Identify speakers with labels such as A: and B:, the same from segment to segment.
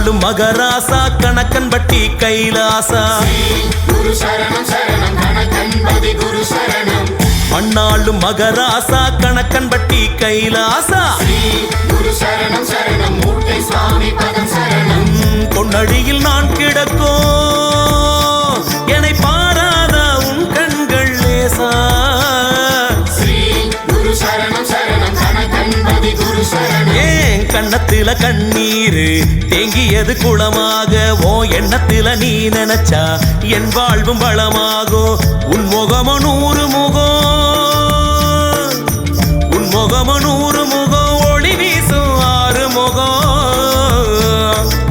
A: மண்ணாளும் மகராசா கணக்கன்பட்டி கைலாசா
B: குரு சரணம் சரணம் கணக்கன்பதி குரு சரணம்
A: மண்ணாளும் மகராசா கணக்கன்பட்டி கைலாசா
B: குரு சரணம் சரணம் மூட்டை சுவாமி பதம் சரணம்
A: பொன்னடியில் நான் கிடக்கும் என்னை பாராத உன் கண்கள் லேசா
B: குரு சரணம் சரணம் கணக்கன்பதி குரு சரணம்
A: ஏன் கண்ணத்தில கண்ணீரு தேங்கியது குளமாக ஓ எண்ணத்தில நீ நினைச்சா என் வாழ்வும் வளமாகும் உன் முகமோ 100 முகம் உன் முகமோ 100 முகம் ஒளி வீசும் 6 முகம்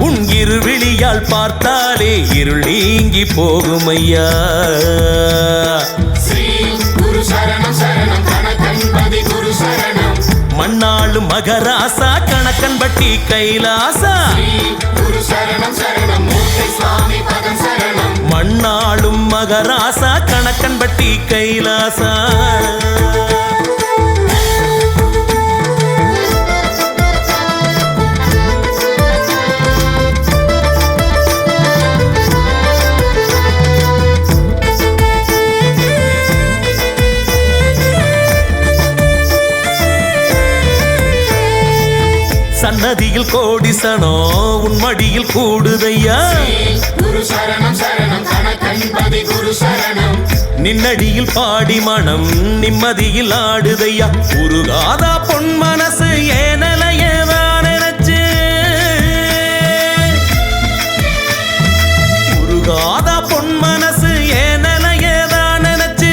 A: உன் இருவிழியால் பார்த்தாலே இருள் நீங்கி போகும் ஐயா
B: குரு சரணம் சரணம் கணக்கன்பதி குரு சரணம்
A: மண்ணாளும் மகராசா கணக்கன்பட்டி கைலாசா
B: குரு சரணம் சரணம் மூட்டை சுவாமி பதம் சரணம்
A: மண்ணாளும் மகராசா கணக்கன்பட்டி கைலாசா சன்னதியில் கோடிசனோ உன் மடியில் கூடுதையா
B: குரு சரணம் சரணம் கணக்கன்பதி குரு சரணம்
A: நின்னடியில் பாடி மனம் நிம்மதியில் ஆடுதையா உருகாதா பொன் மனசு ஏனலையதான் நினைச்சு உருகாதா பொன் மனசு ஏனலையதான் நினைச்சு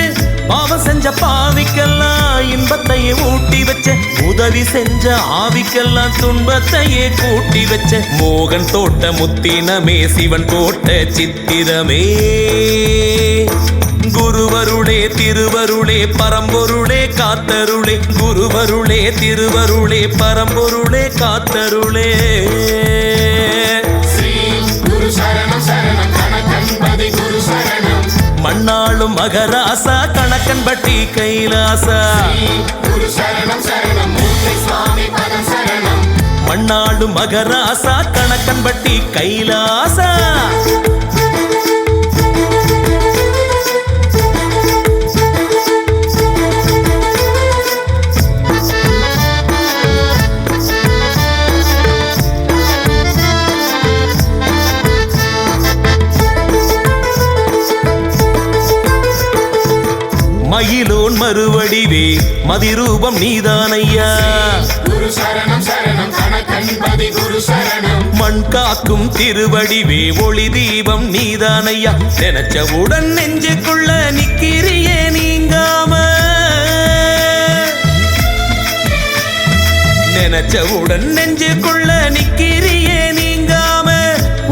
A: பாவம் செஞ்ச பாவிக்கெல்லாம் இன்பத்தையே ஊட்டி வச்ச உதவி செஞ்ச ஆவிக்கெல்லாம் துன்பத்தையே கூட்டி வச்ச மோகன் தோட்ட முத்தினமே சிவன் தோட்ட சித்திரமே குருவருளே திருவருளே பரம்பொருளே காத்தருளே குருவருளே திருவருளே பரம்பொருளே காத்தருளே
B: குரு சரணம் சரணம் கணக்கன்பதி குரு சரணம்
A: மண்ணாளும் மகராசா கணக்கன்பட்டி கைலாசா
B: குரு சரணம் சரணம் மூட்டை சுவாமி பதம் சரணம்
A: மண்ணாளும் மகராசா கணக்கன்பட்டி கைலாசா மயிலோன் மறுவடிவே மதிரூபம் நீதானையா
B: குரு சரணம் சரணம் கணக்கன்பதி குரு சரணம்
A: மண் காக்கும் திருவடிவே ஒளி தீபம் நீதானையா நினைச்சவுடன் நெஞ்சுக்குள்ள நிக்கிறியே நீங்காம நினைச்சவுடன் நெஞ்சுக்குள்ள நிக்கிறியே நீங்காம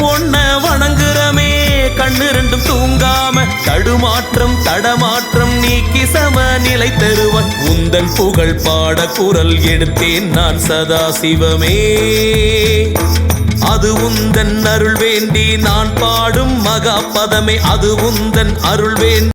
A: ஒன்ன வணங்குறமே கண்ணு ரெண்டும் தூங்காம தடுமாற்றம் தடமாற்றம் நீக்கி சம நிலை தருவாய் உந்தன் புகழ் பாட குரல் எடுத்தேன் நான் சதா சிவமே அது உந்தன் அருள் வேண்டி நான் பாடும் மகா பதமே அது உந்தன் அருள் வேண்டி